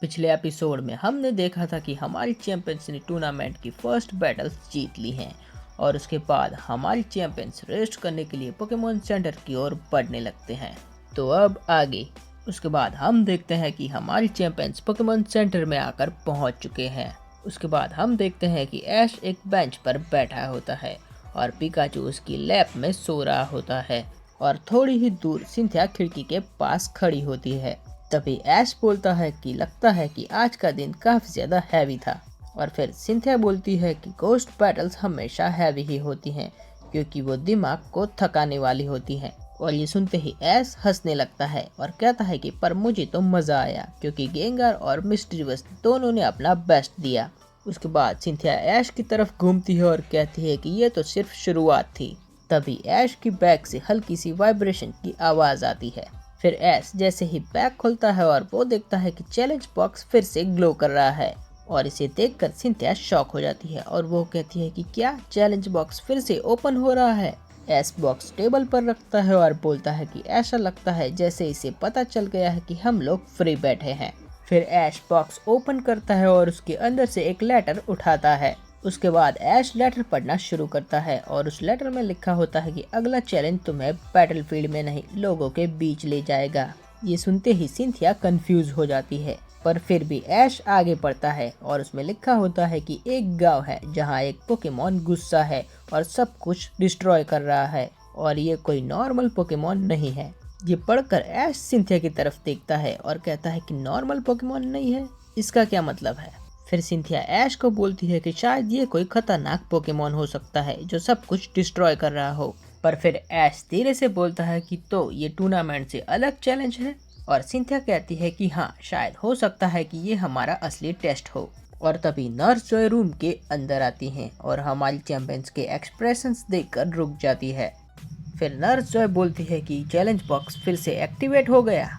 पिछले एपिसोड में हमने देखा था कि हमारी चैंपियंस ने टूर्नामेंट की फर्स्ट बैटल्स जीत ली हैं और उसके बाद हमारी चैंपियंस रेस्ट करने के लिए पोकेमॉन सेंटर की ओर बढ़ने लगते हैं। तो अब आगे उसके बाद हम देखते हैं कि हमारी चैंपियंस पोकेमॉन सेंटर में आकर पहुंच चुके हैं। उसके बाद हम देखते हैं कि ऐश एक बेंच पर बैठा होता है और पिकाचू उसकी लैप में सो रहा होता है और थोड़ी ही दूर सिंथिया खिड़की के पास खड़ी होती है। तभी ऐश बोलता है कि लगता है कि आज का दिन काफी ज्यादा हैवी था और फिर सिंथिया बोलती है कि घोस्ट बैटल्स हमेशा हैवी ही होती हैं क्योंकि वो दिमाग को थकाने वाली होती हैं। और ये सुनते ही ऐश हंसने लगता है और कहता है कि पर मुझे तो मजा आया क्योंकि गेंगार और मिस्टीरियस दोनों ने अपना बेस्ट दिया। उसके बाद सिंथिया ऐश की तरफ घूमती है और कहती है कि ये तो सिर्फ शुरुआत थी। तभी ऐश की बैग से हल्की सी वाइब्रेशन की आवाज आती है। फिर ऐश जैसे ही बैग खोलता है और वो देखता है कि चैलेंज बॉक्स फिर से ग्लो कर रहा है और इसे देखकर सिंथिया शॉक हो जाती है और वो कहती है कि क्या चैलेंज बॉक्स फिर से ओपन हो रहा है। ऐश बॉक्स टेबल पर रखता है और बोलता है कि ऐसा लगता है जैसे इसे पता चल गया है कि हम लोग फ्री बैठे हैं। फिर ऐश बॉक्स ओपन करता है और उसके अंदर से एक लेटर उठाता है। उसके बाद ऐश लेटर पढ़ना शुरू करता है और उस लेटर में लिखा होता है कि अगला चैलेंज तुम्हें बैटलफील्ड में नहीं लोगों के बीच ले जाएगा। ये सुनते ही सिंथिया कंफ्यूज हो जाती है पर फिर भी ऐश आगे बढ़ता है और उसमें लिखा होता है कि एक गांव है जहां एक पोकेमॉन गुस्सा है और सब कुछ डिस्ट्रॉय कर रहा है और ये कोई नॉर्मल पोकेमॉन नहीं है। ये पढ़कर ऐश सिंथिया की तरफ देखता है और कहता है कि नॉर्मल पोकेमॉन नहीं है, इसका क्या मतलब है। फिर सिंथिया ऐश को बोलती है कि शायद ये कोई खतरनाक पोकेमॉन हो सकता है जो सब कुछ डिस्ट्रॉय कर रहा हो। पर फिर ऐश धीरे से बोलता है कि तो ये टूर्नामेंट से अलग चैलेंज है और सिंथिया कहती है कि हाँ शायद हो सकता है कि ये हमारा असली टेस्ट हो। और तभी नर्स जॉय रूम के अंदर आती हैं और हमारी चैंपियंस के एक्सप्रेशंस देखकर रुक जाती है। फिर नर्स जॉय बोलती है कि चैलेंज बॉक्स फिर से एक्टिवेट हो गया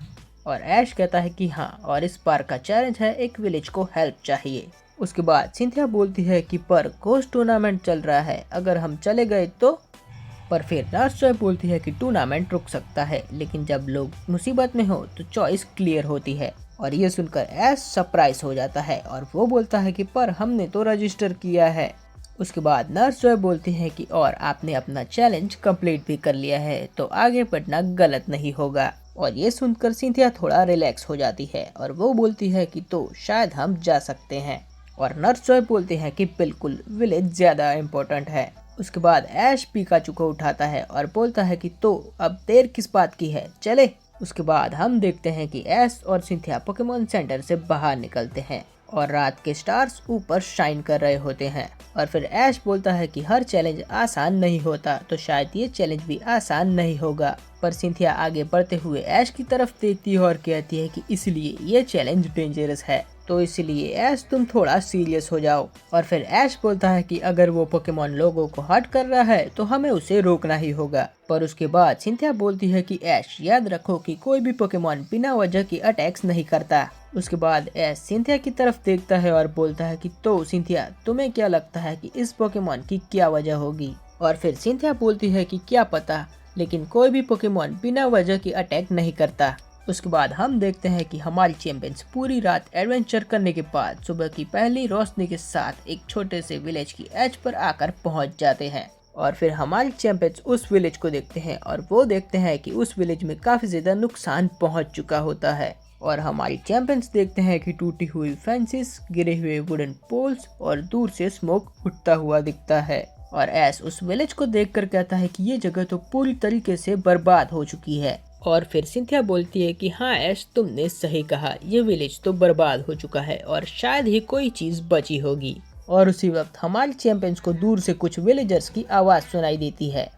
और ऐश कहता है कि हाँ और इस बार का चैलेंज है एक विलेज को हेल्प चाहिए। उसके बाद सिंथिया बोलती है कि पर घोस्ट टूर्नामेंट चल रहा है, अगर हम चले गए तो। पर फिर नर्स जॉय बोलती है कि टूर्नामेंट रुक सकता है लेकिन जब लोग मुसीबत में हो तो चॉइस क्लियर होती है। और ये सुनकर ऐश सरप्राइज हो जाता है और वो बोलता है कि पर हमने तो रजिस्टर किया है। उसके बाद नर्स जॉय बोलती है कि और आपने अपना चैलेंज कंप्लीट भी कर लिया है तो आगे बढ़ना गलत नहीं होगा। और ये सुनकर सिंथिया थोड़ा रिलैक्स हो जाती है और वो बोलती है कि तो शायद हम जा सकते हैं। और नर्स जॉय बोलते हैं कि बिल्कुल विलेज ज्यादा इम्पोर्टेंट है। उसके बाद ऐश पिकाचू को उठाता है और बोलता है कि तो अब देर किस बात की है, चले। उसके बाद हम देखते हैं कि ऐश और सिंथिया पोकेमॉन सेंटर से बाहर निकलते हैं और रात के स्टार्स ऊपर शाइन कर रहे होते हैं। और फिर ऐश बोलता है कि हर चैलेंज आसान नहीं होता तो शायद ये चैलेंज भी आसान नहीं होगा। पर सिंथिया आगे बढ़ते हुए ऐश की तरफ देखती है और कहती है कि इसलिए ये चैलेंज डेंजरस है तो इसलिए ऐश तुम थोड़ा सीरियस हो जाओ। और फिर ऐश बोलता है कि अगर वो पोकेमॉन लोगों को हर्ट कर रहा है तो हमें उसे रोकना ही होगा। पर उसके बाद सिंथिया बोलती है कि ऐश याद रखो कि कोई भी पोकेमॉन बिना वजह की अटैक्स नहीं करता। उसके बाद ऐश सिंथिया की तरफ देखता है और बोलता है कि तो सिंथिया तुम्हें क्या लगता है कि इस पोकेमॉन की क्या वजह होगी। और फिर सिंथिया बोलती है कि क्या पता, लेकिन कोई भी पोकेमॉन बिना वजह की अटैक नहीं करता। उसके बाद हम देखते हैं कि हमारी चैंपियंस पूरी रात एडवेंचर करने के बाद सुबह की पहली रोशनी के साथ एक छोटे से विलेज की एज पर आकर पहुंच जाते हैं। और फिर हमारी चैंपियंस उस विलेज को देखते हैं और वो देखते हैं कि उस विलेज में काफी ज्यादा नुकसान पहुंच चुका होता है। और हमारी चैंपियंस देखते हैं कि टूटी हुई फेंसेस, गिरे हुए वुडन पोल्स और दूर से स्मोक उठता हुआ दिखता है। और ऐश उस विलेज को देखकर कहता है कि ये जगह तो पूरी तरीके से बर्बाद हो चुकी है। और फिर सिंथिया बोलती है कि हाँ ऐश तुमने सही कहा, ये विलेज तो बर्बाद हो चुका है और शायद ही कोई चीज बची होगी। और उसी वक्त हमारे चैंपियंस को दूर से कुछ विलेजर्स की आवाज सुनाई देती है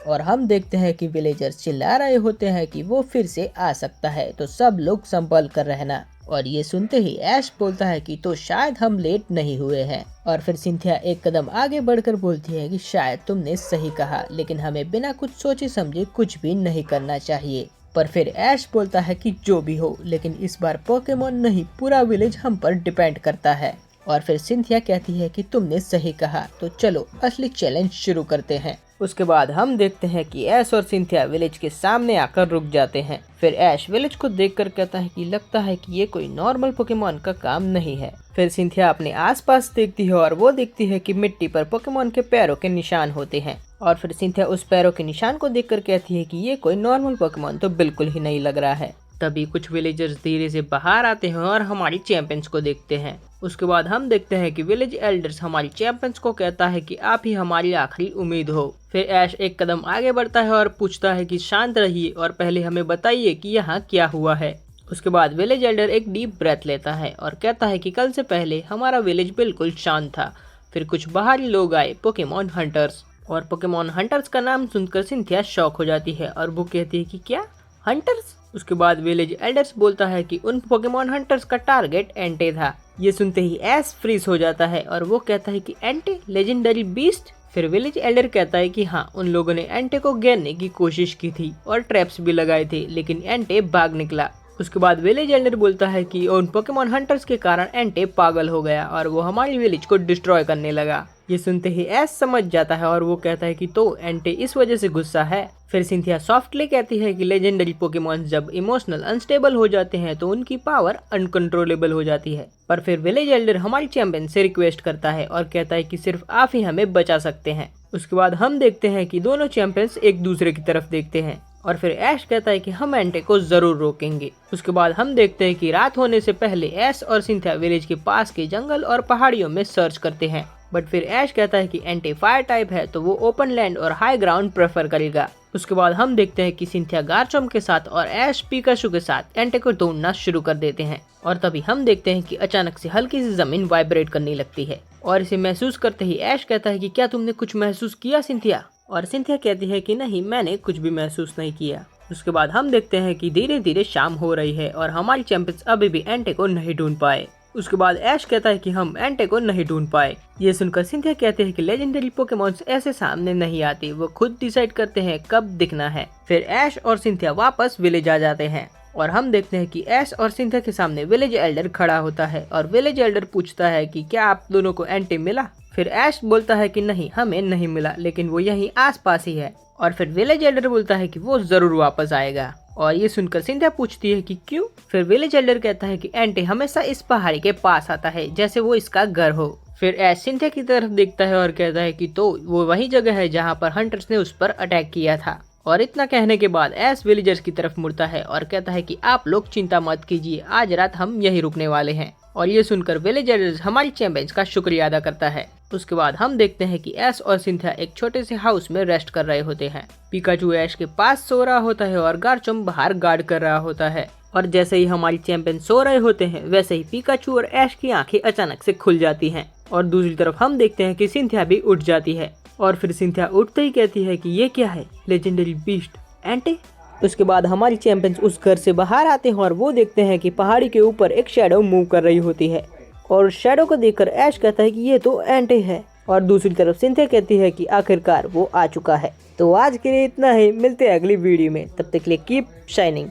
और हम देखते हैं कि विलेजर्स चिल्ला रहे होते हैं कि वो फिर से आ सकता है तो सब लोग संभल कर रहना। और ये सुनते ही ऐश बोलता है कि तो शायद हम लेट नहीं हुए हैं। और फिर सिंथिया एक कदम आगे बढ़कर बोलती है कि शायद तुमने सही कहा लेकिन हमें बिना कुछ सोचे समझे कुछ भी नहीं करना चाहिए। पर फिर ऐश बोलता है कि जो भी हो लेकिन इस बार पोकेमॉन नहीं पूरा विलेज हम पर डिपेंड करता है। और फिर सिंथिया कहती है कि तुमने सही कहा तो चलो असली चैलेंज शुरू करते हैं। उसके बाद हम देखते हैं कि ऐश और सिंथिया विलेज के सामने आकर रुक जाते हैं। फिर ऐश विलेज को देखकर कहता है कि लगता है कि ये कोई नॉर्मल पोकेमॉन का काम नहीं है। फिर सिंथिया अपने आसपास देखती है और वो देखती है कि मिट्टी पर पोकेमॉन के पैरों के निशान होते हैं। और फिर सिंथिया उस पैरों के निशान को देखकर कहती है कि ये कोई नॉर्मल पोकेमॉन तो बिल्कुल ही नहीं लग रहा है। तभी कुछ विलेजर्स धीरे से बाहर आते हैं और हमारी चैंपियंस को देखते हैं। उसके बाद हम देखते हैं कि विलेज एल्डर्स हमारी चैंपियंस को कहता है कि आप ही हमारी आखिरी उम्मीद हो। फिर ऐश एक कदम आगे बढ़ता है और पूछता है कि शांत रहिए और पहले हमें बताइए कि यहाँ क्या हुआ है। उसके बाद विलेज एल्डर एक डीप ब्रेथ लेता है और कहता है कि कल से पहले हमारा विलेज बिल्कुल शांत था। फिर कुछ बाहरी लोग आए, पोकेमॉन हंटर्स। और पोकेमॉन हंटर्स का नाम सुनकर सिंथिया शॉक हो जाती है और वो कहती है कि क्या हंटर्स। उसके बाद विलेज एल्डर्स बोलता है कि उन पोकेमॉन हंटर्स का टारगेट एंटे था। ये सुनते ही ऐश फ्रीज हो जाता है और वो कहता है कि एंटे लेजेंडरी बीस्ट। फिर विलेज एल्डर कहता है कि हाँ, उन लोगों ने एंटे को घेरने की कोशिश की थी और ट्रैप्स भी लगाए थे, लेकिन एंटे भाग निकला। उसके बाद विलेज एल्डर बोलता है कि उन पोकेमॉन हंटर्स के कारण एंटे पागल हो गया और वो हमारी विलेज को डिस्ट्रॉय करने लगा। ये सुनते ही ऐश समझ जाता है और वो कहता है कि तो एंटे इस वजह से गुस्सा है। फिर सिंथिया सॉफ्टली कहती है कि लेजेंडरी पोकेमॉन जब इमोशनल अनस्टेबल हो जाते हैं तो उनकी पावर अनकंट्रोलेबल हो जाती है। पर फिर विलेज एल्डर हमारी चैंपियन से रिक्वेस्ट करता है और कहता है कि सिर्फ आप ही हमें बचा सकते हैं। उसके बाद हम देखते हैं कि दोनों चैंपियंस एक दूसरे की तरफ देखते हैं और फिर ऐश कहता है कि हम एंटे को जरूर रोकेंगे। उसके बाद हम देखते हैं कि रात होने से पहले ऐश और सिंथिया विलेज के पास के जंगल और पहाड़ियों में सर्च करते हैं। बट फिर ऐश कहता है कि एंटे फायर टाइप है तो वो ओपन लैंड और हाई ग्राउंड प्रेफर करेगा। उसके बाद हम देखते हैं कि सिंथिया गार्चम्प के साथ और ऐश पिकाचू के साथ एंटे को ढूंढना शुरू कर देते हैं। और तभी हम देखते हैं कि अचानक से हल्की सी जमीन वाइब्रेट करने लगती है और इसे महसूस करते ही ऐश कहता है कि क्या तुमने कुछ महसूस किया सिंथिया। और सिंथिया कहती है कि नहीं, मैंने कुछ भी महसूस नहीं किया। उसके बाद हम देखते हैं कि धीरे धीरे शाम हो रही है और हमारी चैंपियंस अभी भी एंटे को नहीं ढूंढ पाए। उसके बाद ऐश कहता है कि हम एंटे को नहीं ढूंढ पाए। ये सुनकर सिंथिया कहते हैं कि लेजेंडरी पोकेमॉन्स ऐसे सामने नहीं आते, वो खुद डिसाइड करते हैं कब दिखना है। फिर ऐश और सिंथिया वापस विलेज आ जाते हैं और हम देखते हैं कि ऐश और सिंथिया के सामने विलेज एल्डर खड़ा होता है और विलेज एल्डर पूछता है कि क्या आप दोनों को एंटे मिला। फिर ऐश बोलता है कि नहीं, हमें नहीं मिला, लेकिन वो यहीं आसपास ही है। और फिर विलेज एल्डर बोलता है कि वो जरूर वापस आएगा। और ये सुनकर सिंथिया पूछती है कि क्यों। फिर विलेज एल्डर कहता है कि एंटे हमेशा इस पहाड़ी के पास आता है जैसे वो इसका घर हो। फिर ऐश सिंथिया की तरफ देखता है और कहता है कि तो वो वही जगह है जहाँ पर हंटर्स ने उस पर अटैक किया था। और इतना कहने के बाद ऐश विलेजर्स की तरफ मुड़ता है और कहता है कि आप लोग चिंता मत कीजिए, आज रात हम यहीं रुकने वाले हैं। और ये सुनकर विलेजर्स हमारी चैंपियंस का शुक्रिया अदा करता है। उसके बाद हम देखते हैं कि ऐश और सिंथिया एक छोटे से हाउस में रेस्ट कर रहे होते हैं। पिकाचू ऐश के पास सो रहा होता है और गार्चम्प बाहर गार्ड कर रहा होता है। और जैसे ही हमारी चैंपियन सो रहे होते हैं वैसे ही पिकाचू और ऐश की आंखें अचानक से खुल जाती हैं। और दूसरी तरफ हम देखते हैं कि सिंथिया भी उठ जाती है और फिर सिंथिया उठते ही कहती है कि ये क्या है, लेजेंडरी बीस्ट एंटे। उसके बाद हमारी चैंपियंस उस घर से बाहर आते हैं और वो देखते हैं कि पहाड़ी के ऊपर एक शैडो मूव कर रही होती है। और शैडो को देखकर ऐश कहता है कि ये तो एंटे है। और दूसरी तरफ सिंथिया कहती है कि आखिरकार वो आ चुका है। तो आज के लिए इतना ही, मिलते हैं अगली वीडियो में, तब तक के लिए कीप शाइनिंग।